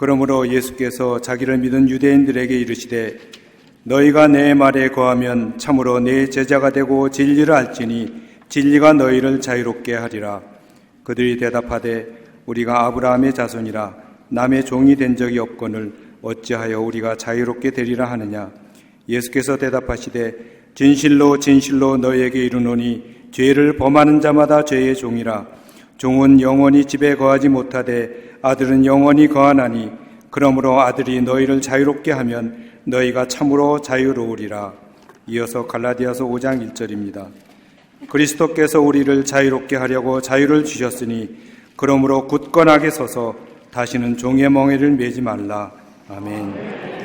그러므로 예수께서 자기를 믿은 유대인들에게 이르시되 너희가 내 말에 거하면 참으로 내 제자가 되고 진리를 알지니 진리가 너희를 자유롭게 하리라. 그들이 대답하되 우리가 아브라함의 자손이라 남의 종이 된 적이 없거늘 어찌하여 우리가 자유롭게 되리라 하느냐. 예수께서 대답하시되 진실로 진실로 너희에게 이르노니 죄를 범하는 자마다 죄의 종이라. 종은 영원히 집에 거하지 못하되 아들은 영원히 거하나니 그러므로 아들이 너희를 자유롭게 하면 너희가 참으로 자유로우리라. 이어서 갈라디아서 5장 1절입니다. 그리스도께서 우리를 자유롭게 하려고 자유를 주셨으니 그러므로 굳건하게 서서 다시는 종의 멍에를 매지 말라. 아멘.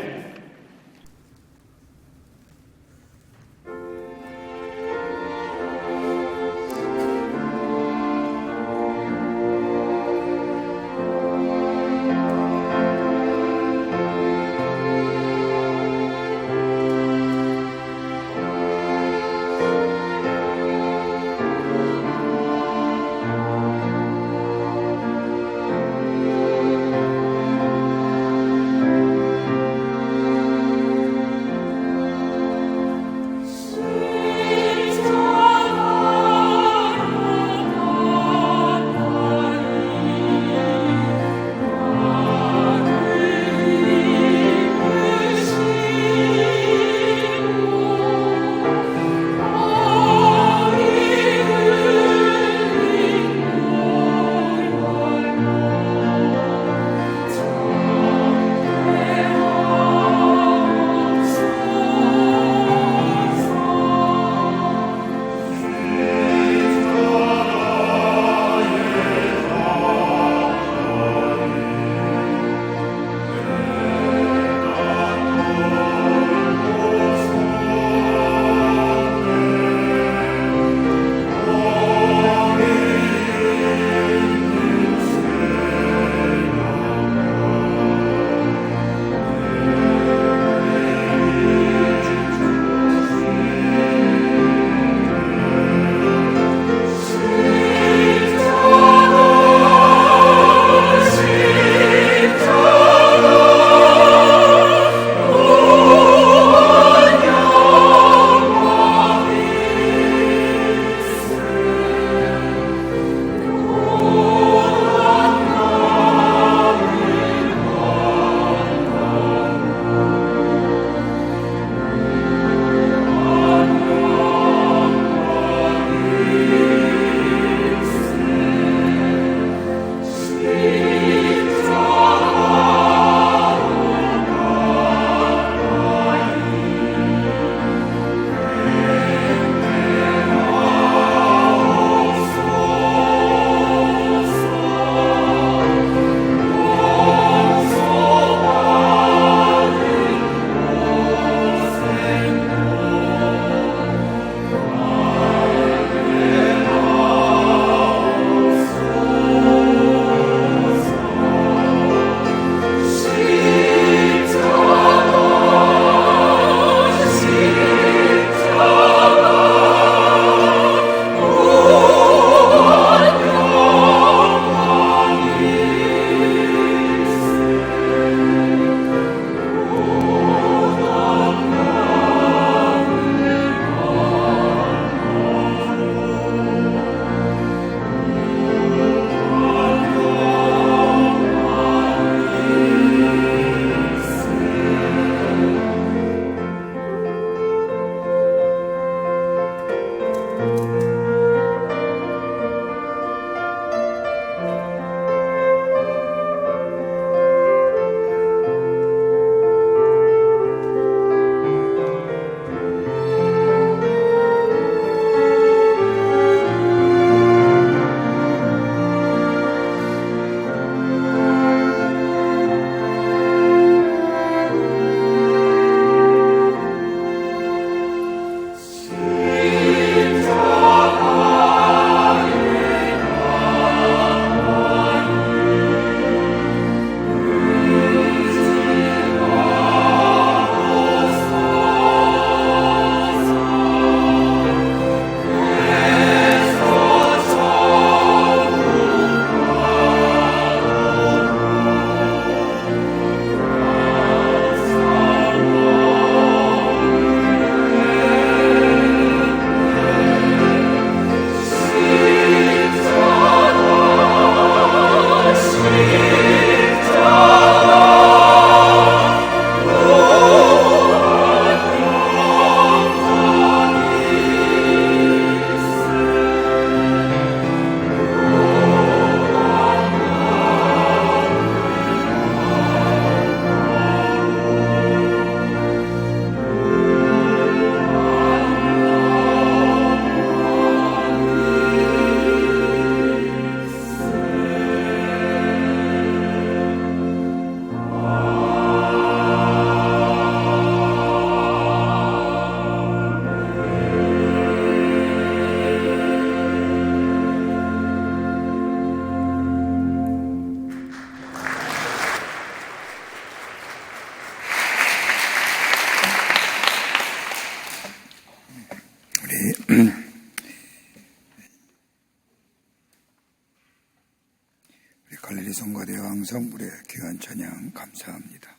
장성물의 귀한 찬양 감사합니다.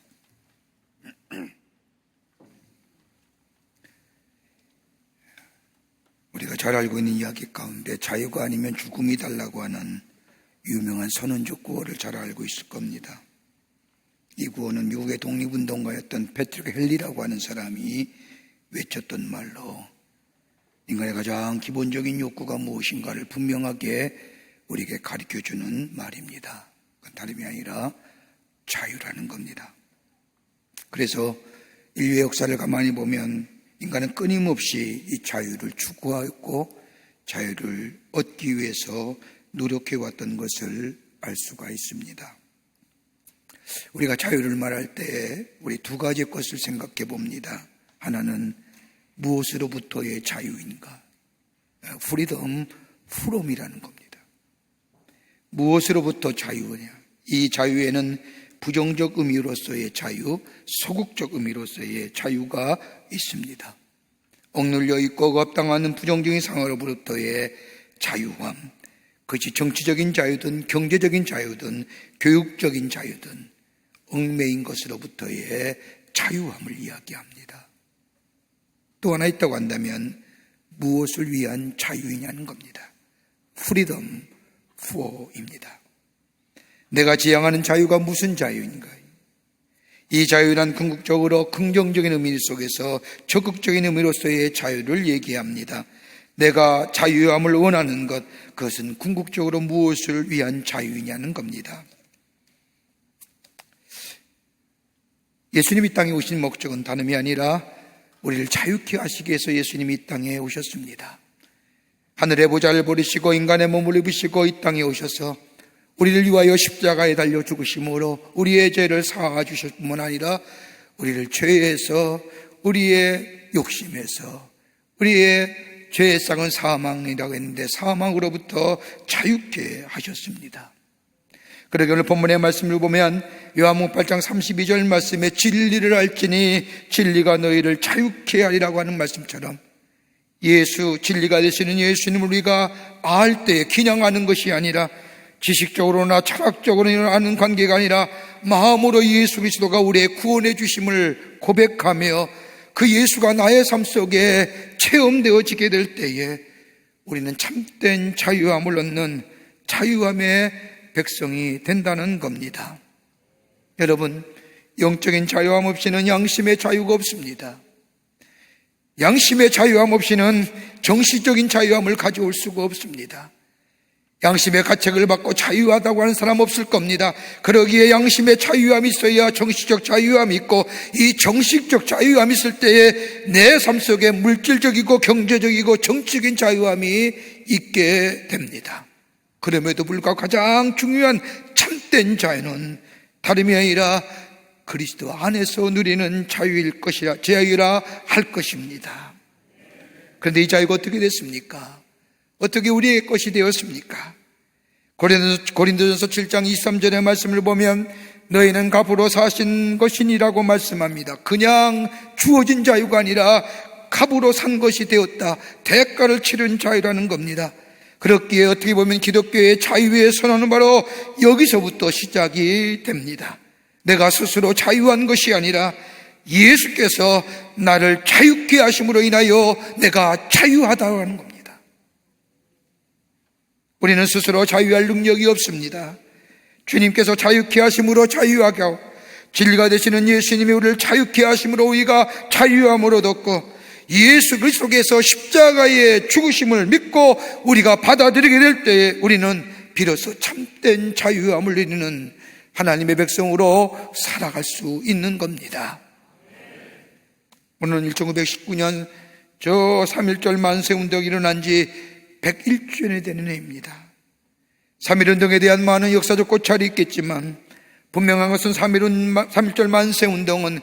우리가 잘 알고 있는 이야기 가운데 자유가 아니면 죽음이 달라고 하는 유명한 선언적 구호를 잘 알고 있을 겁니다. 이 구호는 미국의 독립운동가였던 패트릭 헨리라고 하는 사람이 외쳤던 말로 인간의 가장 기본적인 욕구가 무엇인가를 분명하게 우리에게 가르쳐주는 말입니다. 그건 다름이 아니라 자유라는 겁니다. 그래서 인류의 역사를 가만히 보면 인간은 끊임없이 이 자유를 추구하였고 자유를 얻기 위해서 노력해왔던 것을 알 수가 있습니다. 우리가 자유를 말할 때 우리 두 가지 것을 생각해 봅니다. 하나는 무엇으로부터의 자유인가? freedom from이라는 겁니다. 무엇으로부터 자유냐? 이 자유에는 부정적 의미로서의 자유, 소극적 의미로서의 자유가 있습니다. 억눌려 있고 억압당하는 부정적인 상황으로부터의 자유함, 그것이 정치적인 자유든 경제적인 자유든 교육적인 자유든 얽매인 것으로부터의 자유함을 이야기합니다. 또 하나 있다고 한다면 무엇을 위한 자유이냐는 겁니다. freedom for입니다. 내가 지향하는 자유가 무슨 자유인가? 이 자유란 궁극적으로 긍정적인 의미 속에서 적극적인 의미로서의 자유를 얘기합니다. 내가 자유함을 원하는 것, 그것은 궁극적으로 무엇을 위한 자유이냐는 겁니다. 예수님이 이 땅에 오신 목적은 다름이 아니라 우리를 자유케 하시기 위해서 예수님이 이 땅에 오셨습니다. 하늘의 보좌를 버리시고 인간의 몸을 입으시고 이 땅에 오셔서 우리를 위하여 십자가에 달려 죽으심으로 우리의 죄를 사하여 주실 뿐만 아니라 우리를 죄에서, 우리의 욕심에서, 우리의 죄의 쌍은 사망이라고 했는데 사망으로부터 자유케 하셨습니다. 그러기 오늘 본문의 말씀을 보면 요한복음 8장 32절 말씀에 진리를 알지니 진리가 너희를 자유케 하리라고 하는 말씀처럼 예수, 진리가 되시는 예수님을 우리가 알 때 그냥 것이 아니라 지식적으로나 철학적으로 아는 관계가 아니라 마음으로 예수 그리스도가 우리의 구원해 주심을 고백하며 그 예수가 나의 삶 속에 체험되어지게 될 때에 우리는 참된 자유함을 얻는 자유함의 백성이 된다는 겁니다. 여러분, 영적인 자유함 없이는 양심의 자유가 없습니다. 양심의 자유함 없이는 정신적인 자유함을 가져올 수가 없습니다. 양심의 가책을 받고 자유하다고 하는 사람 없을 겁니다. 그러기에 양심의 자유함이 있어야 정신적 자유함이 있고 이 정신적 자유함이 있을 때에 내 삶 속에 물질적이고 경제적이고 정치적인 자유함이 있게 됩니다. 그럼에도 불구하고 가장 중요한 참된 자유는 다름이 아니라 그리스도 안에서 누리는 자유일 것이라, 자유라 할 것입니다. 그런데 이 자유가 어떻게 됐습니까? 어떻게 우리의 것이 되었습니까? 고린도전서 7장 23절의 말씀을 보면 너희는 값으로 사신 것이니라고 말씀합니다. 그냥 주어진 자유가 아니라 값으로 산 것이 되었다. 대가를 치른 자유라는 겁니다. 그렇기에 어떻게 보면 기독교의 자유의 선언은 바로 여기서부터 시작이 됩니다. 내가 스스로 자유한 것이 아니라 예수께서 나를 자유케 하심으로 인하여 내가 자유하다고 하는 겁니다. 우리는 스스로 자유할 능력이 없습니다. 주님께서 자유케 하심으로 자유하게 하고 진리가 되시는 예수님이 우리를 자유케 하심으로 우리가 자유함으로 얻었고 예수 그리스도께서 십자가의 죽으심을 믿고 우리가 받아들이게 될 때에 우리는 비로소 참된 자유함을 누리는 하나님의 백성으로 살아갈 수 있는 겁니다. 오늘은 1919년 저 3.1절 만세운동이 일어난 지 101주년이 되는 해입니다. 3.1운동에 대한 많은 역사적 고찰이 있겠지만 분명한 것은 3.1절 만세운동은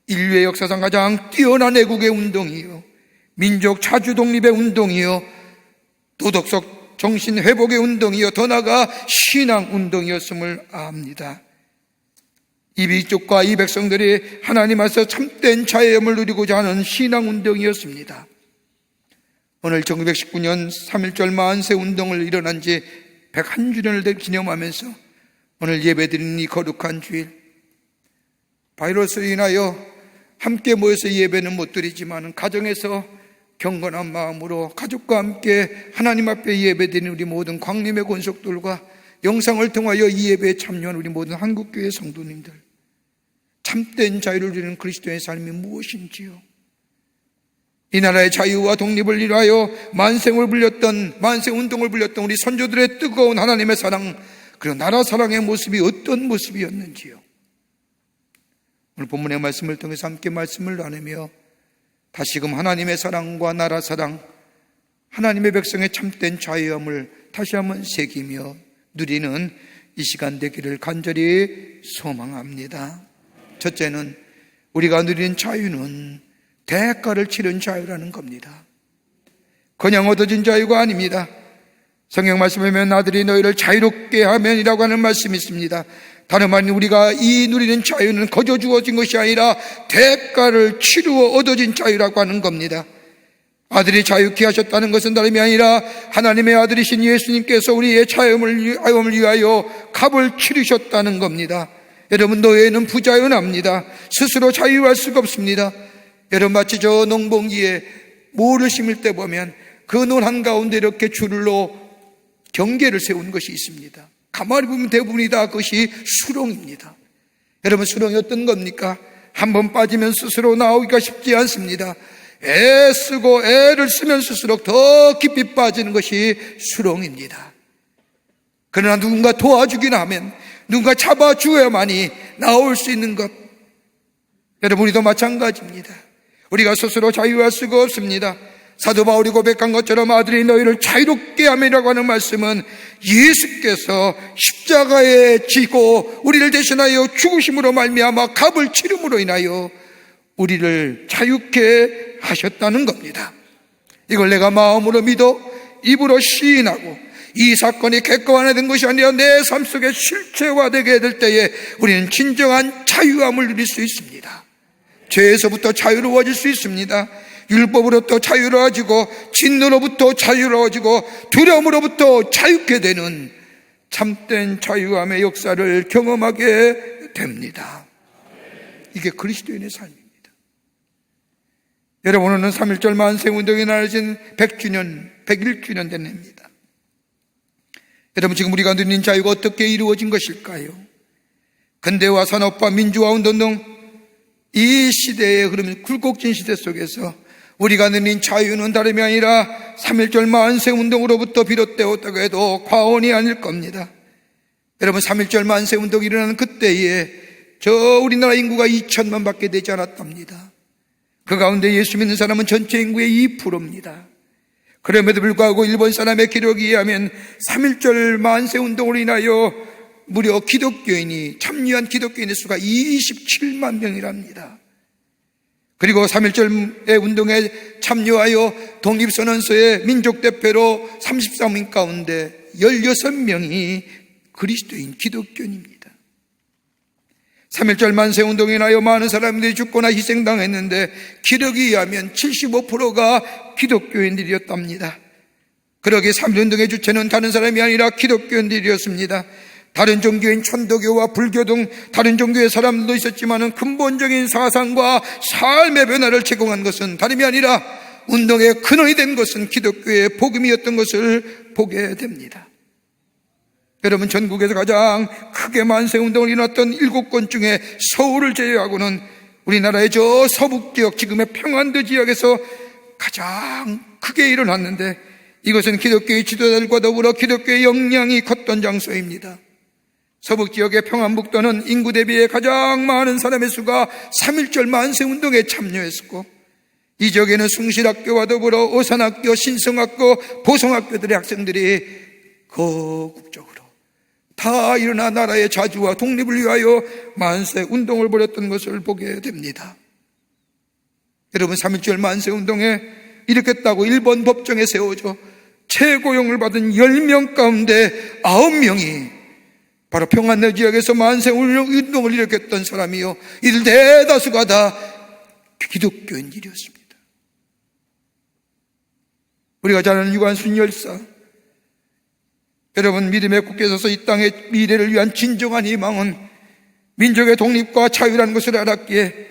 인류의 역사상 가장 뛰어난 애국의 운동이요, 민족 자주 독립의 운동이요, 도덕적 정신 회복의 운동이요, 더 나아가 신앙 운동이었음을 압니다. 이 민족과 이 백성들이 하나님 앞에서 참된 자유함을 누리고자 하는 신앙 운동이었습니다. 오늘 1919년 3.1절 만세 운동을 일어난 지 101주년을 기념하면서 오늘 예배드리는 이 거룩한 주일, 바이러스로 인하여 함께 모여서 예배는 못 드리지만 가정에서 경건한 마음으로 가족과 함께 하나님 앞에 예배드리는 우리 모든 광림의 권속들과 영상을 통하여 이 예배에 참여한 우리 모든 한국교회 성도님들, 참된 자유를 누리는 그리스도의 삶이 무엇인지요? 이 나라의 자유와 독립을 위하여 만세운동을 불렸던 우리 선조들의 뜨거운 하나님의 사랑, 그리고 나라 사랑의 모습이 어떤 모습이었는지요? 오늘 본문의 말씀을 통해서 함께 말씀을 나누며 다시금 하나님의 사랑과 나라 사랑, 하나님의 백성의 참된 자유함을 다시 한번 새기며 누리는 이 시간 되기를 간절히 소망합니다. 첫째는 우리가 누리는 자유는 대가를 치른 자유라는 겁니다. 그냥 얻어진 자유가 아닙니다. 성경 말씀에 보면 아들이 너희를 자유롭게 하면이라고 하는 말씀이 있습니다. 다름 아닌 우리가 이 누리는 자유는 거저 주어진 것이 아니라 대가를 치루어 얻어진 자유라고 하는 겁니다. 아들이 자유케 하셨다는 것은 다름이 아니라 하나님의 아들이신 예수님께서 우리의 자유함을 위하여 값을 치르셨다는 겁니다. 여러분, 노예는 부자연합니다. 스스로 자유할 수가 없습니다. 여러분, 마치 저 농번기에 모를 심을 때 보면 그 논 한가운데 이렇게 줄로 경계를 세운 것이 있습니다. 가만히 보면 대부분이 다 그것이 수렁입니다. 여러분, 수렁이 어떤 겁니까? 한번 빠지면 스스로 나오기가 쉽지 않습니다. 애쓰고 애를 쓰면 쓸수록 더 깊이 빠지는 것이 수렁입니다. 그러나 누군가 도와주기나 하면, 누군가 잡아주어야만이 나올 수 있는 것, 여러분, 우리도 마찬가지입니다. 우리가 스스로 자유할 수가 없습니다. 사도 바울이 고백한 것처럼 아들이 너희를 자유롭게 함이라고 하는 말씀은 예수께서 십자가에 지고 우리를 대신하여 죽으심으로 말미암아 값을 치름으로 인하여 우리를 자유케 하셨다는 겁니다. 이걸 내가 마음으로 믿어 입으로 시인하고 이 사건이 객관화된 것이 아니라 내 삶 속에 실체화되게 될 때에 우리는 진정한 자유함을 누릴 수 있습니다. 죄에서부터 자유로워질 수 있습니다. 율법으로부터 자유로워지고 진노로부터 자유로워지고 두려움으로부터 자유케 되는 참된 자유함의 역사를 경험하게 됩니다. 이게 그리스도인의 삶입니다. 여러분, 오늘은 3.1절 만세운동이 나눠진 101주년 된 해입니다. 여러분, 지금 우리가 누리는 자유가 어떻게 이루어진 것일까요? 근대화 산업화 민주화 운동 등 이 시대의 흐름, 굴곡진 시대 속에서 우리가 누린 자유는 다름이 아니라 3.1절 만세운동으로부터 비롯되었다고 해도 과언이 아닐 겁니다. 여러분, 3.1절 만세운동이 일어나는 그때에 우리나라 인구가 2천만 밖에 되지 않았답니다. 그 가운데 예수 믿는 사람은 전체 인구의 2%입니다. 그럼에도 불구하고 일본 사람의 기록에 의하면 3.1절 만세운동으로 인하여 무려 참여한 기독교인의 수가 27만 명이랍니다. 그리고 3.1절 운동에 참여하여 독립선언서의 민족대표로 33인 가운데 16명이 그리스도인 기독교인입니다. 3.1절 만세운동에 인하여 많은 사람들이 죽거나 희생당했는데 기록에 의하면 75%가 기독교인들이었답니다. 그러기에 3.1운동의 주체는 다른 사람이 아니라 기독교인들이었습니다. 다른 종교인 천도교와 불교 등 다른 종교의 사람들도 있었지만 근본적인 사상과 삶의 변화를 제공한 것은 다름이 아니라 운동의 근원이 된 것은 기독교의 복음이었던 것을 보게 됩니다. 여러분, 전국에서 가장 크게 만세운동을 일어났던 7건 중에 서울을 제외하고는 우리나라의 저 서북지역, 지금의 평안도 지역에서 가장 크게 일어났는데, 이것은 기독교의 지도자들과 더불어 기독교의 역량이 컸던 장소입니다. 서북지역의 평안북도는 인구 대비에 가장 많은 사람의 수가 3.1절 만세운동에 참여했었고, 이 지역에는 숭실학교와 더불어 오산학교, 신성학교, 보성학교들의 학생들이 거국적으로 다 일어나 나라의 자주와 독립을 위하여 만세운동을 벌였던 것을 보게 됩니다. 여러분, 3.1절 만세운동에 일으켰다고 일본 법정에 세워져 최고형을 받은 10명 가운데 9명이 바로 평안도 지역에서 만세운동을 일으켰던 사람이요, 이들 대다수가 다 기독교인들이었습니다. 우리가 잘 아는 유관순 열사, 여러분, 믿음에 굳게 서서 이 땅의 미래를 위한 진정한 희망은 민족의 독립과 자유라는 것을 알았기에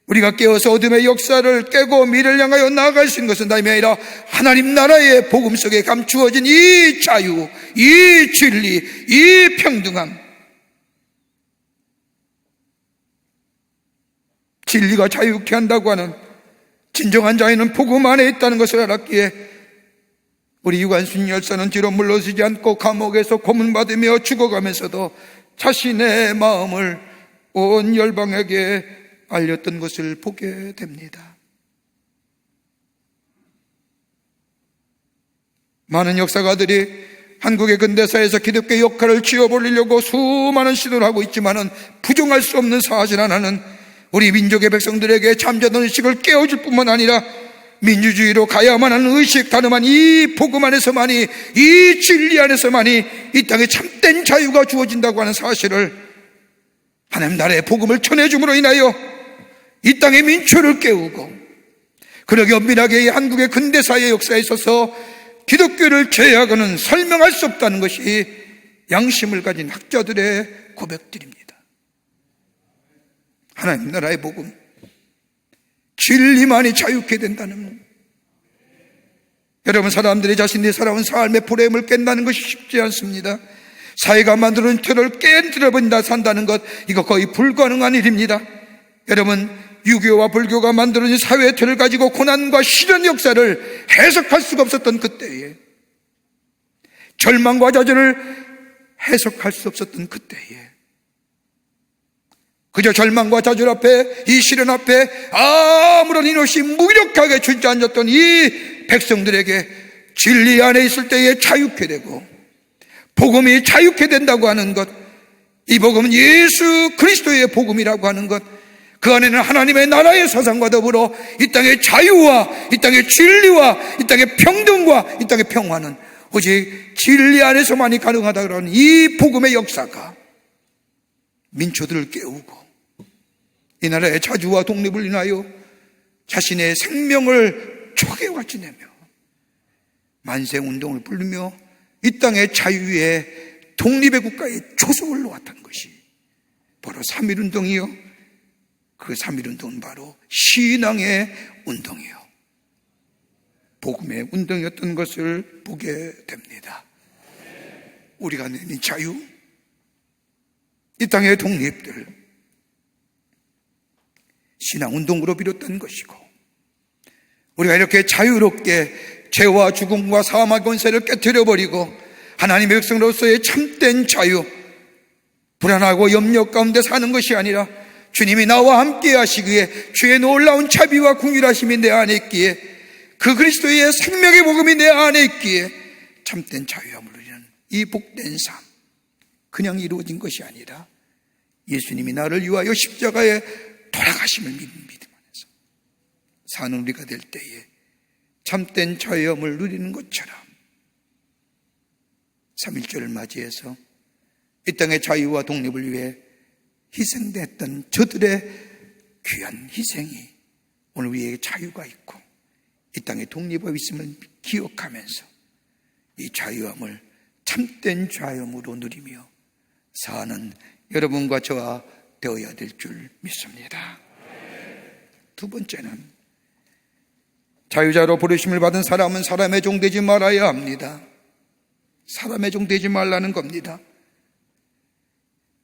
우리가 깨어서 어둠의 역사를 깨고 미래를 향하여 나아갈 수 있는 것은 다름이 아니라 하나님 나라의 복음 속에 감추어진 이 자유, 이 진리, 이 평등함. 진리가 자유케 한다고 하는 진정한 자유는 복음 안에 있다는 것을 알았기에 우리 유관순 열사는 뒤로 물러서지 않고 감옥에서 고문받으며 죽어가면서도 자신의 마음을 온 열방에게 알렸던 것을 보게 됩니다. 많은 역사가들이 한국의 근대사에서 기독교의 역할을 지어버리려고 수많은 시도를 하고 있지만은 부정할 수 없는 사실 하나는 우리 민족의 백성들에게 잠자던 의식을 깨워줄 뿐만 아니라 민주주의로 가야만 하는 의식, 다름한 이 복음 안에서만이, 이 진리 안에서만이 이 땅에 참된 자유가 주어진다고 하는 사실을 하나님 나라의 복음을 전해줌으로 인하여 이 땅의 민초를 깨우고, 그러게 엄밀하게 이 한국의 근대사의 역사에 있어서 기독교를 제약하는 설명할 수 없다는 것이 양심을 가진 학자들의 고백들입니다. 하나님 나라의 복음, 진리만이 자유케 된다는, 여러분, 사람들이 자신이 살아온 삶의 프레임을 깬다는 것이 쉽지 않습니다. 사회가 만드는 틀을 깨뜨려버린다 산다는 것, 이거 거의 불가능한 일입니다. 여러분, 유교와 불교가 만들어진 사회의 틀을 가지고 고난과 시련 역사를 해석할 수가 없었던 그때에, 절망과 좌절을 해석할 수 없었던 그때에, 그저 절망과 좌절 앞에, 이 시련 앞에 아무런 인옷이 무기력하게 주저앉았던 이 백성들에게 진리 안에 있을 때에 자유케 되고 복음이 자유케 된다고 하는 것, 이 복음은 예수 그리스도의 복음이라고 하는 것, 그 안에는 하나님의 나라의 사상과 더불어 이 땅의 자유와 이 땅의 진리와 이 땅의 평등과 이 땅의 평화는 오직 진리 안에서만이 가능하다고 하는 이 복음의 역사가 민초들을 깨우고 이 나라의 자주와 독립을 인하여 자신의 생명을 초계와 지내며 만세운동을 부르며 이 땅의 자유의 독립의 국가의 초석을 놓았던 것이 바로 3.1운동이요, 그 3.1운동은 바로 신앙의 운동이요, 복음의 운동이었던 것을 보게 됩니다. 우리가 내는 자유, 이 땅의 독립들, 신앙운동으로 비롯된 것이고, 우리가 이렇게 자유롭게 죄와 죽음과 사망의 권세를 깨트려버리고 하나님의 백성으로서의 참된 자유, 불안하고 염려 가운데 사는 것이 아니라 주님이 나와 함께 하시기에 주의 놀라운 자비와 긍휼하심이 내 안에 있기에, 그 그리스도의 생명의 복음이 내 안에 있기에 참된 자유함을 누리는 이 복된 삶, 그냥 이루어진 것이 아니라 예수님이 나를 위하여 십자가에 돌아가심을 믿는 믿음 안에서 사는 우리가 될 때에 참된 자유함을 누리는 것처럼 3.1절을 맞이해서 이 땅의 자유와 독립을 위해 희생됐던 저들의 귀한 희생이 오늘 우리에게 자유가 있고 이 땅에 독립이 있음을 기억하면서 이 자유함을 참된 자유함으로 누리며 사는 여러분과 저와 되어야 될 줄 믿습니다. 두 번째는, 자유자로 부르심을 받은 사람은 사람의 종 되지 말아야 합니다. 사람의 종 되지 말라는 겁니다.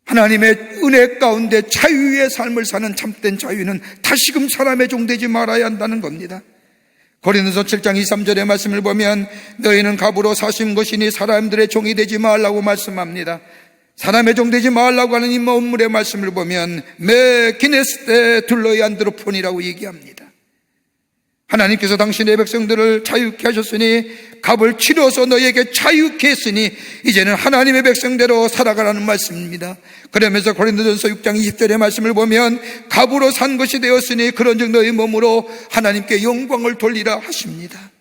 하나님의 은혜 가운데 자유의 삶을 사는 참된 자유는 다시금 사람의 종 되지 말아야 한다는 겁니다. 고린도서 7장 23절의 말씀을 보면 너희는 갑으로 사신 것이니 사람들의 종이 되지 말라고 말씀합니다. 사람의 종 되지 말라고 하는 이 본문의 말씀을 보면 매 기네스테 둘러이 안드로폰이라고 얘기합니다. 하나님께서 당신의 백성들을 자유케 하셨으니 갑을 치러서 너희에게 자유케 했으니 이제는 하나님의 백성대로 살아가라는 말씀입니다. 그러면서 고린도전서 6장 20절의 말씀을 보면 갑으로 산 것이 되었으니 그런즉 너희 몸으로 하나님께 영광을 돌리라 하십니다.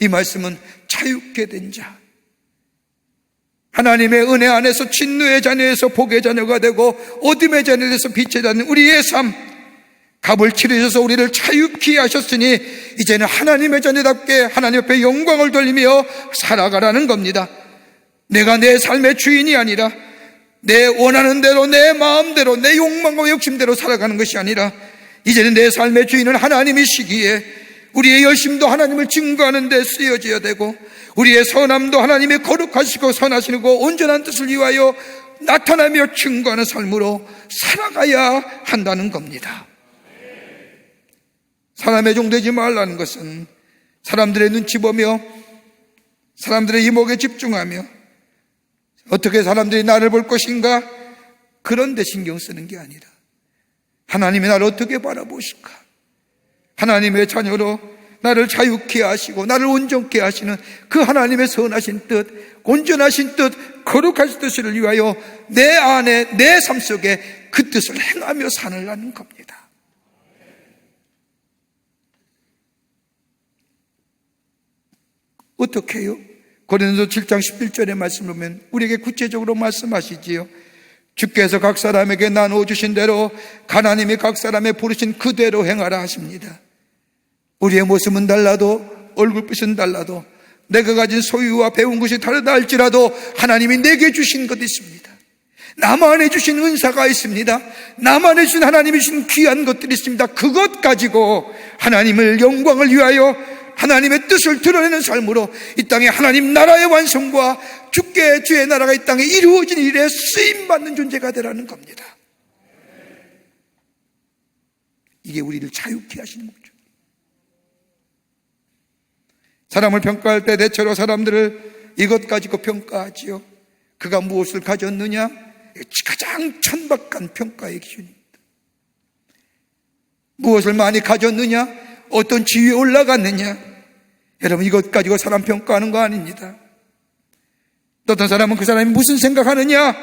이 말씀은 자유케 된 자, 하나님의 은혜 안에서 진노의 자녀에서 복의 자녀가 되고 어둠의 자녀에서 빛의 자녀, 우리의 삶, 값을 치르셔서 우리를 자유케 하셨으니 이제는 하나님의 자녀답게 하나님 앞에 영광을 돌리며 살아가라는 겁니다. 내가 내 삶의 주인이 아니라 내 원하는 대로, 내 마음대로, 내 욕망과 욕심대로 살아가는 것이 아니라 이제는 내 삶의 주인은 하나님이시기에 우리의 열심도 하나님을 증거하는 데 쓰여져야 되고, 우리의 선함도 하나님의 거룩하시고 선하시고 온전한 뜻을 위하여 나타나며 증거하는 삶으로 살아가야 한다는 겁니다. 사람의 종 되지 말라는 것은 사람들의 눈치 보며 사람들의 이목에 집중하며 어떻게 사람들이 나를 볼 것인가, 그런 데 신경 쓰는 게 아니라 하나님이 나를 어떻게 바라보실까, 하나님의 자녀로 나를 자유케 하시고 나를 온전케 하시는 그 하나님의 선하신 뜻, 온전하신 뜻, 거룩하신 뜻을 위하여 내 안에, 내 삶 속에 그 뜻을 행하며 살라는 겁니다. 어떻게 해요? 고린도서 7장 11절의 말씀을 보면 우리에게 구체적으로 말씀하시지요. 주께서 각 사람에게 나누어 주신 대로 하나님이 각 사람의 부르신 그대로 행하라 하십니다. 우리의 모습은 달라도, 얼굴빛은 달라도, 내가 가진 소유와 배운 것이 다르다 할지라도 하나님이 내게 주신 것이 있습니다. 나만에 주신 은사가 있습니다. 나만에 주신 하나님이 주신 귀한 것들이 있습니다. 그것 가지고 하나님을 영광을 위하여 하나님의 뜻을 드러내는 삶으로 이 땅에 하나님 나라의 완성과 주께 주의 나라가 이 땅에 이루어진 일에 쓰임받는 존재가 되라는 겁니다. 이게 우리를 자유케 하시는 거죠. 사람을 평가할 때 대체로 사람들을 이것 가지고 평가하지요. 그가 무엇을 가졌느냐? 가장 천박한 평가의 기준입니다. 무엇을 많이 가졌느냐? 어떤 지위에 올라갔느냐? 여러분, 이것 가지고 사람 평가하는 거 아닙니다. 또 어떤 사람은 그 사람이 무슨 생각하느냐?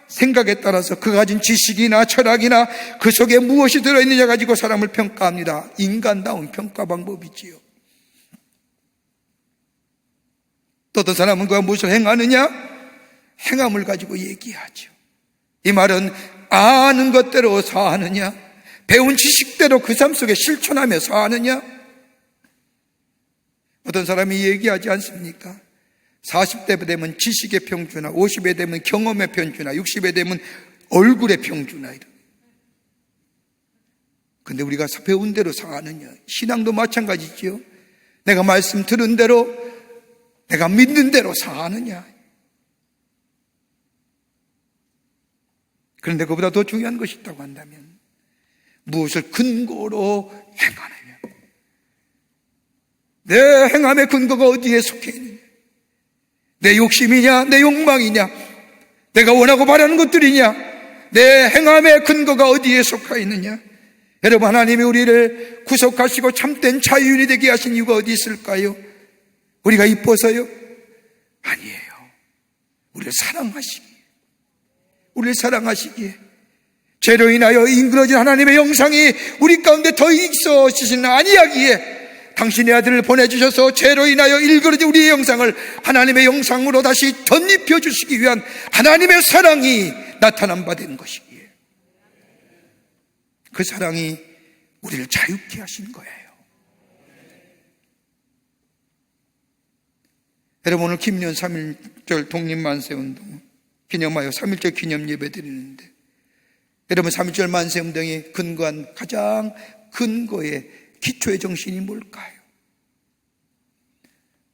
생각에 따라서 그 가진 지식이나 철학이나 그 속에 무엇이 들어있느냐 가지고 사람을 평가합니다. 인간다운 평가 방법이지요. 또 어떤 사람은 그가 무엇을 행하느냐? 행함을 가지고 얘기하죠. 이 말은 아는 것대로 사하느냐? 배운 지식대로 그 삶 속에 실천하며 사하느냐? 어떤 사람이 얘기하지 않습니까? 40대 되면 지식의 평준화, 50에 되면 경험의 평준화, 60에 되면 얼굴의 평준화. 근데 우리가 배운 대로 사하느냐? 신앙도 마찬가지지요. 내가 말씀 들은 대로, 내가 믿는 대로 사하느냐? 그런데 그보다 더 중요한 것이 있다고 한다면 무엇을 근거로 행하느냐? 내 행함의 근거가 어디에 속해 있느냐? 내 욕심이냐? 내 욕망이냐? 내가 원하고 바라는 것들이냐? 내 행함의 근거가 어디에 속해 있느냐? 여러분, 하나님이 우리를 구속하시고 참된 자유인이 되게 하신 이유가 어디 있을까요? 우리가 이뻐서요? 아니에요. 우리를 사랑하시기에, 우리를 사랑하시기에, 죄로 인하여 인그러진 하나님의 영상이 우리 가운데 더 있어지시는 아니하기에 당신의 아들을 보내주셔서 죄로 인하여 일그러진 우리의 영상을 하나님의 영상으로 다시 덧입혀 주시기 위한 하나님의 사랑이 나타난 바 된 것이기에, 그 사랑이 우리를 자유케 하신 거예요. 여러분, 오늘 김년 3.1절 독립만세운동 기념하여 3.1절 기념 예배 드리는데, 여러분, 3.1절 만세운동이 근거한 가장 근거의 기초의 정신이 뭘까요?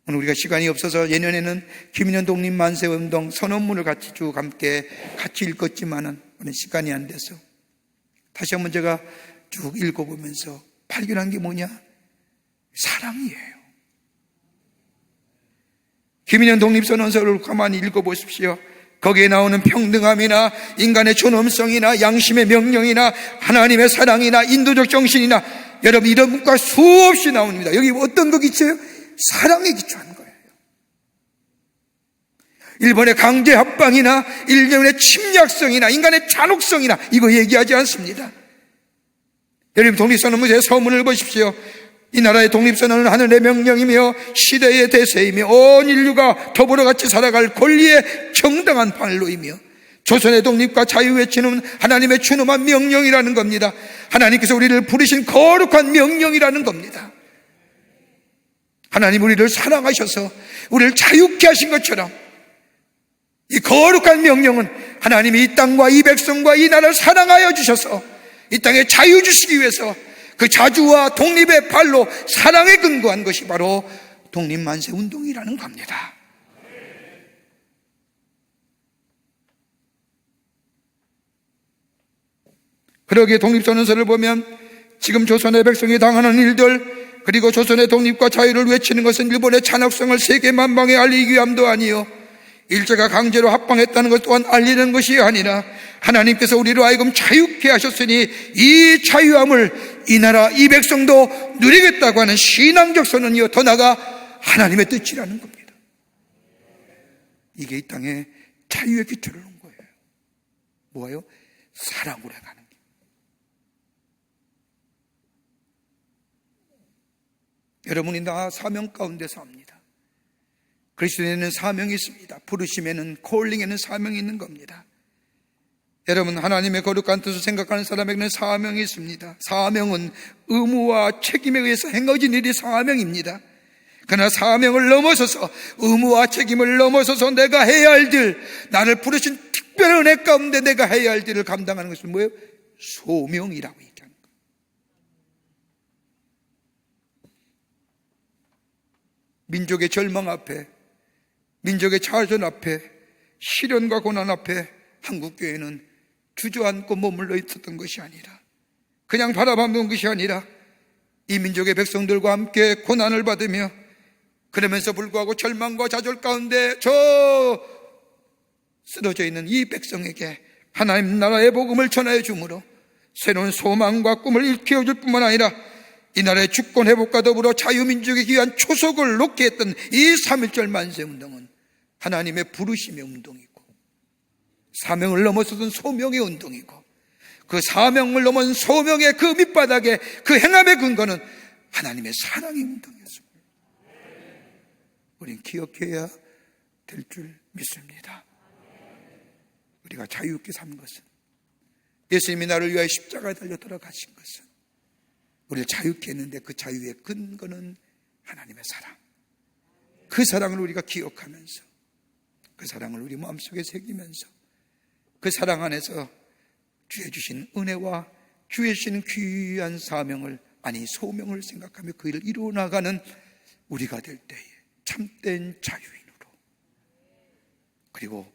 오늘 우리가 시간이 없어서 예년에는 김년 독립만세운동 선언문을 같이 쭉 함께 같이 읽었지만은 오늘 시간이 안 돼서 다시 한번 제가 쭉 읽어보면서 발견한 게 뭐냐? 사랑이에요. 김인현 독립선언서를 가만히 읽어보십시오. 거기에 나오는 평등함이나 인간의 존엄성이나 양심의 명령이나 하나님의 사랑이나 인도적 정신이나, 여러분, 이런 문구가 수없이 나옵니다. 여기 어떤 거 기초예요? 사랑에 기초한 거예요. 일본의 강제 합방이나 일본의 침략성이나 인간의 잔혹성이나 이거 얘기하지 않습니다. 여러분, 독립선언문의 서문을 보십시오. 이 나라의 독립선언은 하늘의 명령이며 시대의 대세이며 온 인류가 더불어 같이 살아갈 권리의 정당한 발로이며 조선의 독립과 자유 외치는 하나님의 준엄한 명령이라는 겁니다. 하나님께서 우리를 부르신 거룩한 명령이라는 겁니다. 하나님 우리를 사랑하셔서 우리를 자유케 하신 것처럼 이 거룩한 명령은 하나님이 이 땅과 이 백성과 이 나라를 사랑하여 주셔서 이 땅에 자유 주시기 위해서 그 자주와 독립의 발로 사랑에 근거한 것이 바로 독립만세 운동이라는 겁니다. 그러기에 독립선언서를 보면 지금 조선의 백성이 당하는 일들, 그리고 조선의 독립과 자유를 외치는 것은 일본의 잔혹성을 세계 만방에 알리기 위함도 아니요, 일제가 강제로 합방했다는 것 또한 알리는 것이 아니라 하나님께서 우리로 하여금 자유케 하셨으니 이 자유함을 이 나라 이 백성도 누리겠다고 하는 신앙적 선언이요, 더 나아가 하나님의 뜻이라는 겁니다. 이게 이 땅에 자유의 기초를 놓은 거예요. 뭐예요? 사랑으로 가는 게. 여러분이 다 사명 가운데 삽니다. 그리스도에는 사명이 있습니다. 부르심에는, 콜링에는 사명이 있는 겁니다. 여러분, 하나님의 거룩한 뜻을 생각하는 사람에게는 사명이 있습니다. 사명은 의무와 책임에 의해서 행해진 일이 사명입니다. 그러나 사명을 넘어서서, 의무와 책임을 넘어서서 내가 해야 할 일, 나를 부르신 특별한 은혜 가운데 내가 해야 할 일을 감당하는 것은 뭐예요? 소명이라고 얘기하는 거예요. 민족의 절망 앞에, 민족의 자존 앞에, 시련과 고난 앞에 한국교회는 주저앉고 머물러 있었던 것이 아니라, 그냥 바라보는 것이 아니라 이 민족의 백성들과 함께 고난을 받으며, 그러면서 불구하고 절망과 좌절 가운데 저 쓰러져 있는 이 백성에게 하나님 나라의 복음을 전하여 주므로 새로운 소망과 꿈을 일깨워줄 뿐만 아니라 이 나라의 주권 회복과 더불어 자유민족에 귀한 초석을 놓게 했던 이 3.1절 만세운동은 하나님의 부르심의 운동이고, 사명을 넘어서던 소명의 운동이고, 그 사명을 넘은 소명의 그 밑바닥에 그 행함의 근거는 하나님의 사랑의 운동이었습니다. 우린 기억해야 될 줄 믿습니다. 우리가 자유롭게 산 것은, 예수님이 나를 위하여 십자가에 달려 돌아가신 것은 우리를 자유케 했는데, 그 자유의 근거는 하나님의 사랑. 그 사랑을 우리가 기억하면서, 그 사랑을 우리 마음속에 새기면서, 그 사랑 안에서 주의 주신 은혜와 주의 주신 귀한 사명을, 아니 소명을 생각하며 그 일을 이루어 나가는 우리가 될 때에 참된 자유인으로, 그리고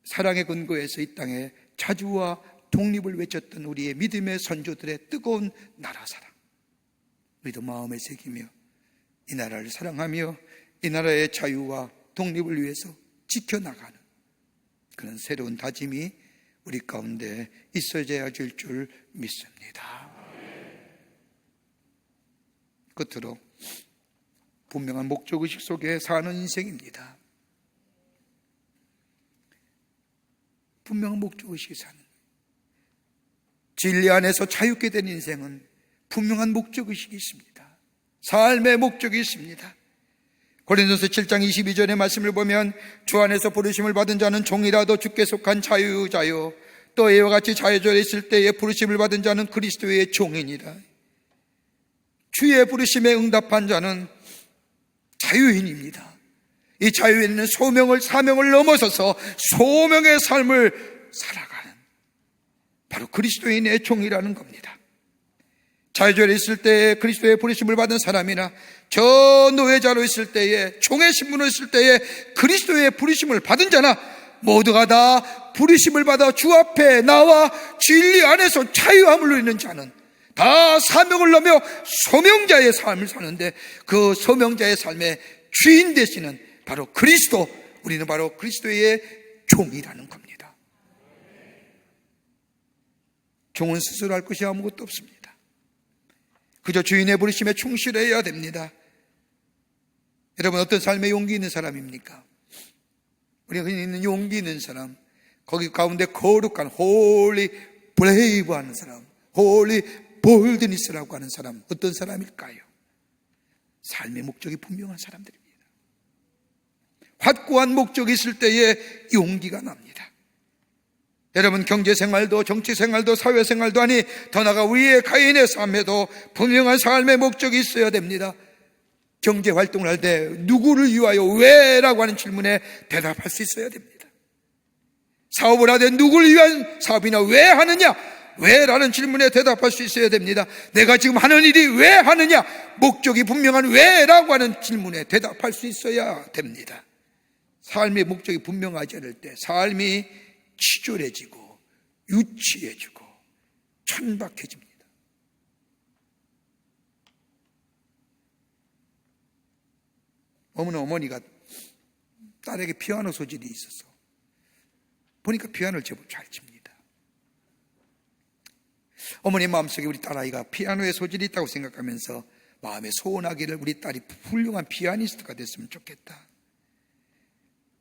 사랑의 근거에서 이 땅에 자주와 독립을 외쳤던 우리의 믿음의 선조들의 뜨거운 나라 사랑, 우리도 마음에 새기며 이 나라를 사랑하며 이 나라의 자유와 독립을 위해서 지켜나가는 그런 새로운 다짐이 우리 가운데 있어져야 될 줄 믿습니다. 끝으로 분명한 목적의식 속에 사는 인생입니다. 분명한 목적의식이 사는, 진리 안에서 자유케 된 인생은 분명한 목적의식이 있습니다. 삶의 목적이 있습니다. 고린도서 7장 22절의 말씀을 보면 주 안에서 부르심을 받은 자는 종이라도 주께 속한 자유자요, 또 이와 같이 자유절에 있을 때에 부르심을 받은 자는 그리스도의 종이니라. 주의 부르심에 응답한 자는 자유인입니다. 이 자유인은 사명을 넘어서서 소명의 삶을 살아가는 바로 그리스도인의 종이라는 겁니다. 자유절에 있을 때에 그리스도의 부르심을 받은 사람이나 저 노예자로 있을 때에, 종의 신분으로 있을 때에 그리스도의 부르심을 받은 자나 모두가 다 부르심을 받아 주 앞에 나와 진리 안에서 자유함을 누리는 자는 다 사명을 넘어 소명자의 삶을 사는데, 그 소명자의 삶의 주인 되시는 바로 그리스도, 우리는 바로 그리스도의 종이라는 겁니다. 종은 스스로 할 것이 아무것도 없습니다. 그저 주인의 부르심에 충실해야 됩니다. 여러분, 어떤 삶에 용기 있는 사람입니까? 우리가 있는 용기 있는 사람, 거기 가운데 거룩한 홀리 브레이브 하는 사람, 홀리 볼드니스라고 하는 사람, 어떤 사람일까요? 삶의 목적이 분명한 사람들입니다. 확고한 목적이 있을 때에 용기가 납니다. 여러분, 경제생활도 정치생활도 사회생활도 아니 더 나아가 우리의 가인의 삶에도 분명한 삶의 목적이 있어야 됩니다. 경제활동을 할 때 누구를 위하여 왜? 라고 하는 질문에 대답할 수 있어야 됩니다. 사업을 하되 누구를 위한 사업이나 왜 하느냐? 왜? 라는 질문에 대답할 수 있어야 됩니다. 내가 지금 하는 일이 왜 하느냐? 목적이 분명한 왜? 라고 하는 질문에 대답할 수 있어야 됩니다. 삶의 목적이 분명하지 않을 때 삶이 치졸해지고 유치해지고 천박해집니다. 어머니가 딸에게 피아노 소질이 있어서 보니까 피아노를 제법 잘 칩니다. 어머니 마음속에 우리 딸아이가 피아노에 소질이 있다고 생각하면서 마음에 소원하기를 우리 딸이 훌륭한 피아니스트가 됐으면 좋겠다.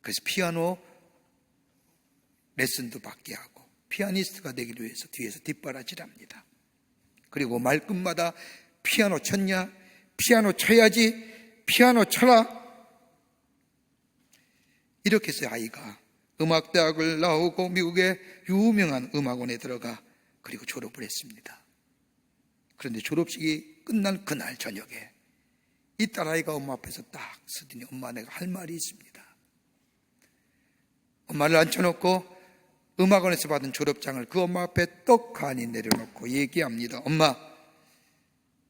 그래서 피아노 레슨도 받게 하고 피아니스트가 되기를 위해서 뒤에서 뒷바라지랍니다. 그리고 말끝마다 피아노 쳤냐? 피아노 쳐야지. 피아노 쳐라. 이렇게 해서 아이가 음악대학을 나오고 미국의 유명한 음악원에 들어가 그리고 졸업을 했습니다. 그런데 졸업식이 끝난 그날 저녁에 이 딸아이가 엄마 앞에서 딱 서더니 엄마, 내가 할 말이 있습니다. 엄마를 앉혀놓고 음악원에서 받은 졸업장을 그 엄마 앞에 떡하니 내려놓고 얘기합니다. 엄마,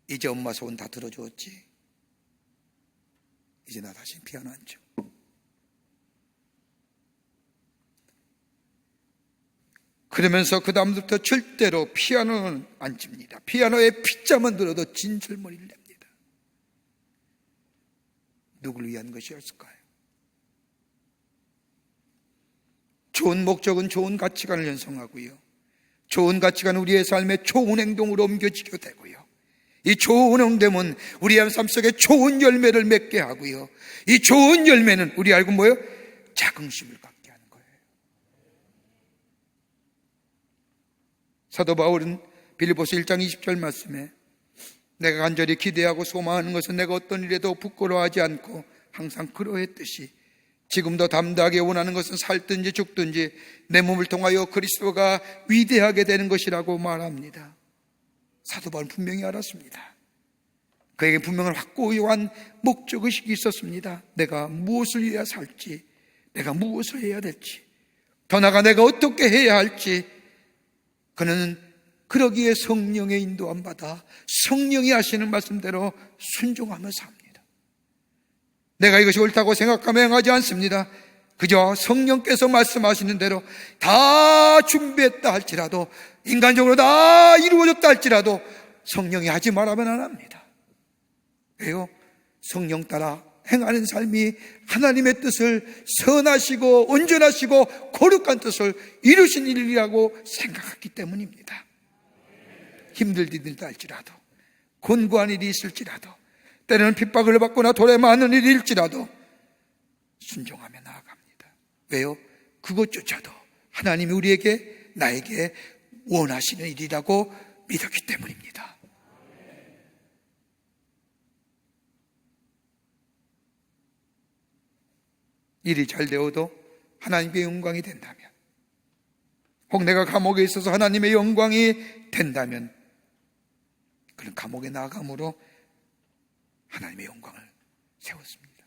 이제 엄마 소원 다 들어줬지? 이제 나 다시 피아노 안 쳐. 그러면서 그 다음부터 절대로 피아노는 안 칩니다. 피아노에 핏자만 들어도 진절머리를 냅니다. 누구를 위한 것이었을까요? 좋은 목적은 좋은 가치관을 형성하고요, 좋은 가치관은 우리의 삶에 좋은 행동으로 옮겨지게 되고요, 이 좋은 행동은 우리의 삶 속에 좋은 열매를 맺게 하고요, 이 좋은 열매는 우리 알고 뭐예요? 자긍심을 갖게 하는 거예요. 사도 바울은 빌립보서 1장 20절 말씀에 내가 간절히 기대하고 소망하는 것은 내가 어떤 일에도 부끄러워하지 않고 항상 그러했듯이 지금도 담대하게 원하는 것은 살든지 죽든지 내 몸을 통하여 그리스도가 위대하게 되는 것이라고 말합니다. 사도 바울은 분명히 알았습니다. 그에게 분명한 확고한 목적의식이 있었습니다. 내가 무엇을 해야 살지, 내가 무엇을 해야 될지, 더 나아가 내가 어떻게 해야 할지, 그는 그러기에 성령의 인도함 받아 성령이 하시는 말씀대로 순종하며 삽니다. 내가 이것이 옳다고 생각하며 행하지 않습니다. 그저 성령께서 말씀하시는 대로 다 준비했다 할지라도, 인간적으로 다 이루어졌다 할지라도 성령이 하지 말하면 안 합니다. 왜요? 성령 따라 행하는 삶이 하나님의 뜻을, 선하시고 온전하시고 거룩한 뜻을 이루신 일이라고 생각했기 때문입니다. 힘들다 할지라도, 곤고한 일이 있을지라도, 때로는 핍박을 받거나 돌에 맞는 일일지라도 순종하며 나아갑니다. 왜요? 그것조차도 하나님이 우리에게, 나에게 원하시는 일이라고 믿었기 때문입니다. 일이 잘 되어도 하나님의 영광이 된다면, 혹 내가 감옥에 있어서 하나님의 영광이 된다면, 그는 감옥에 나아감으로 하나님의 영광을 세웠습니다.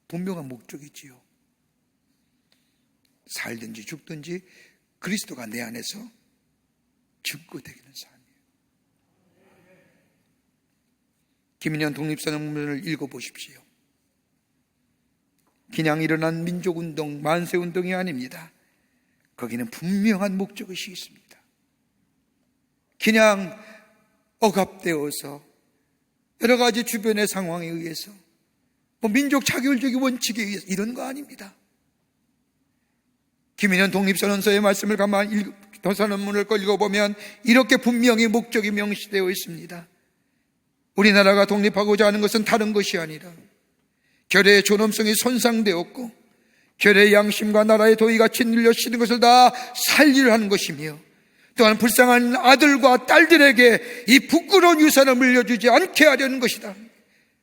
분명한 목적이지요. 살든지 죽든지 그리스도가 내 안에서 증거되는 삶이에요. 김인현 독립선언문을 읽어보십시오. 그냥 일어난 민족운동, 만세운동이 아닙니다. 거기는 분명한 목적의식이 있습니다. 그냥 억압되어서 여러 가지 주변의 상황에 의해서, 민족 자율적인 원칙에 의해서 이런 거 아닙니다. 김인현 독립선언서의 말씀을 가만히 선언문을 읽어보면 이렇게 분명히 목적이 명시되어 있습니다. 우리나라가 독립하고자 하는 것은 다른 것이 아니라 결의의 존엄성이 손상되었고 결의의 양심과 나라의 도의가 짓눌려 시는 것을 다 살리려 하는 것이며, 또한 불쌍한 아들과 딸들에게 이 부끄러운 유산을 물려주지 않게 하려는 것이다.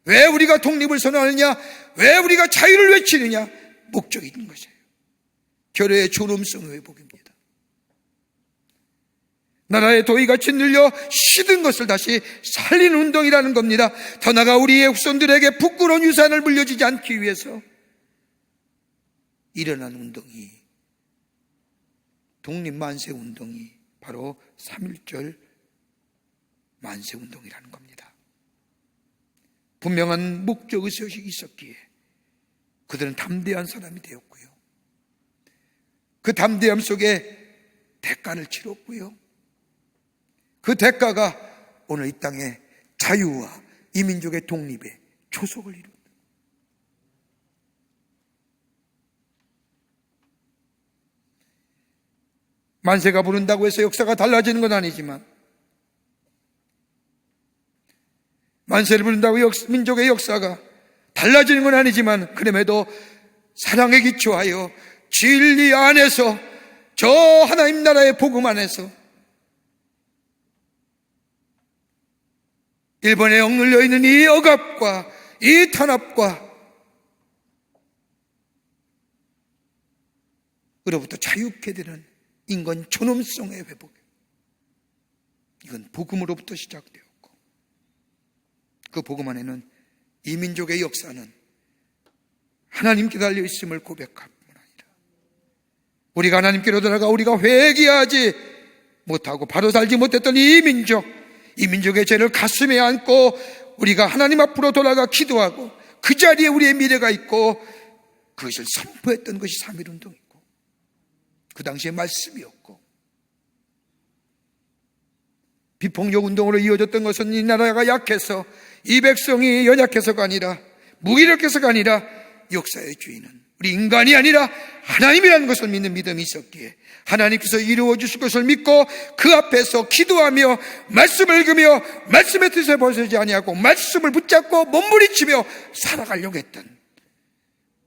왜 우리가 독립을 선언하느냐? 왜 우리가 자유를 외치느냐? 목적이 있는 것이에요. 결여의 존엄성의 회복입니다. 나라의 도의가 짓눌려 시든 것을 다시 살리는 운동이라는 겁니다. 더 나아가 우리의 후손들에게 부끄러운 유산을 물려주지 않기 위해서 일어난 운동이, 독립만세운동이 바로 3.1절 만세운동이라는 겁니다. 분명한 목적의식이 있었기에 그들은 담대한 사람이 되었고요, 그 담대함 속에 대가를 치렀고요, 그 대가가 오늘 이 땅의 자유와 이 민족의 독립의 초석을 이룬다. 만세가 부른다고 해서 역사가 달라지는 건 아니지만, 만세를 부른다고 민족의 역사가 달라지는 건 아니지만, 그럼에도 사랑에 기초하여 진리 안에서, 저 하나님 나라의 복음 안에서 일본에 억눌려 있는 이 억압과 이 탄압과 으로부터 자유케 되는 인간 존엄성의 회복, 이건 복음으로부터 시작되었고, 그 복음 안에는 이 민족의 역사는 하나님께 달려 있음을 고백할 뿐 아니라, 우리가 하나님께로 돌아가 우리가 회개하지 못하고 바로 살지 못했던 이 민족의 죄를 가슴에 안고 우리가 하나님 앞으로 돌아가 기도하고 그 자리에 우리의 미래가 있고, 그것을 선포했던 것이 3.1운동이고, 그 당시에 말씀이었고, 비폭력 운동으로 이어졌던 것은 이 나라가 약해서, 이 백성이 연약해서가 아니라, 무기력해서가 아니라, 역사의 주인은 우리 인간이 아니라 하나님이라는 것을 믿는 믿음이 있었기에 하나님께서 이루어 주실 것을 믿고 그 앞에서 기도하며 말씀을 읽으며 말씀의 뜻에 벗어지지 아니하고 말씀을 붙잡고 몸부림치며 살아가려고 했던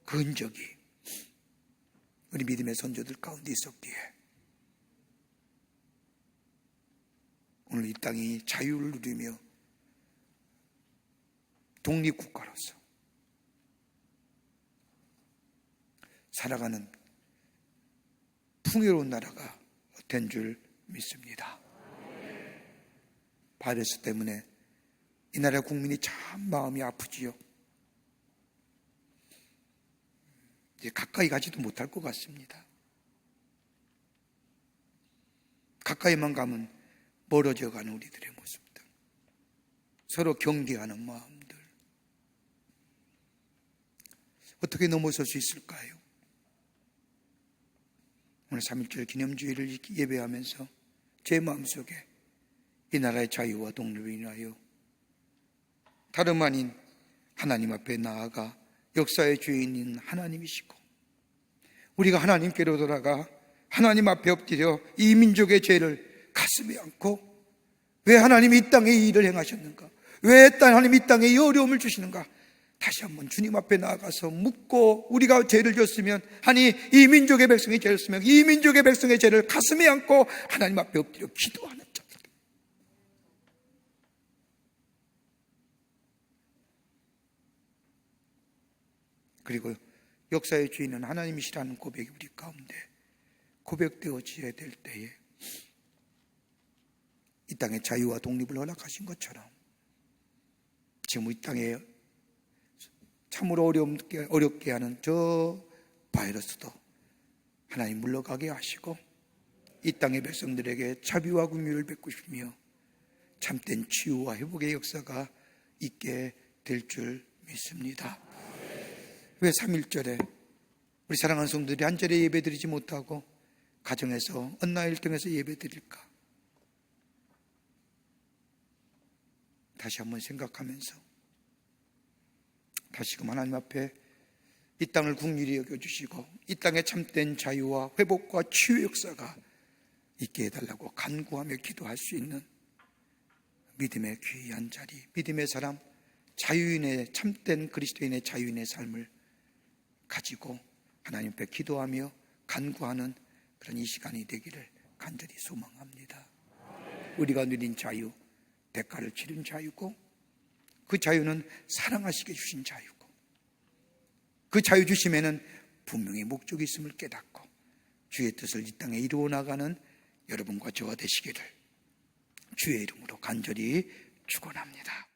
그 흔적이 우리 믿음의 선조들 가운데 있었기에 오늘 이 땅이 자유를 누리며 독립국가로서 살아가는 풍요로운 나라가 된 줄 믿습니다. 바이러스 때문에 이 나라 국민이 참 마음이 아프지요. 이제 가까이 가지도 못할 것 같습니다. 가까이만 가면 멀어져 가는 우리들의 모습들, 서로 경계하는 마음들, 어떻게 넘어설 수 있을까요? 오늘 3.1절 기념주의를 예배하면서 제 마음속에 이 나라의 자유와 독립을 인하여 다름 아닌 하나님 앞에 나아가 역사의 주인인 하나님이시고, 우리가 하나님께로 돌아가 하나님 앞에 엎드려 이 민족의 죄를 가슴에 안고, 왜 하나님이 이 땅에 이 일을 행하셨는가, 왜 하나님이 이 땅에 이 어려움을 주시는가, 다시 한번 주님 앞에 나아가서 묻고, 우리가 죄를 졌으면, 아니 이 민족의 백성이 죄를 졌으면 이 민족의 백성의 죄를 가슴에 안고 하나님 앞에 엎드려 기도하는 자입니다. 그리고 역사의 주인은 하나님이시라는 고백이 우리 가운데 고백되어져야 될 때에 이 땅의 자유와 독립을 허락하신 것처럼 지금 이 땅에 참으로 어렵게 하는 저 바이러스도 하나님 물러가게 하시고 이 땅의 백성들에게 자비와 긍휼을 베푸시며 참된 치유와 회복의 역사가 있게 될 줄 믿습니다. 왜 3.1절에 우리 사랑하는 성도들이 한절에 예배드리지 못하고 가정에서 온라인을 통해서 예배드릴까? 다시 한번 생각하면서 다시금 하나님 앞에 이 땅을 긍휼히 여겨주시고 이 땅에 참된 자유와 회복과 치유 역사가 있게 해달라고 간구하며 기도할 수 있는 믿음의 귀한 자리, 믿음의 사람, 자유인의 참된 그리스도인의 자유인의 삶을 가지고 하나님 앞에 기도하며 간구하는 그런 이 시간이 되기를 간절히 소망합니다. 우리가 누린 자유, 대가를 치른 자유고, 그 자유는 사랑하시게 주신 자유고, 그 자유 주심에는 분명히 목적이 있음을 깨닫고 주의 뜻을 이 땅에 이루어 나가는 여러분과 저와 되시기를 주의 이름으로 간절히 축원합니다.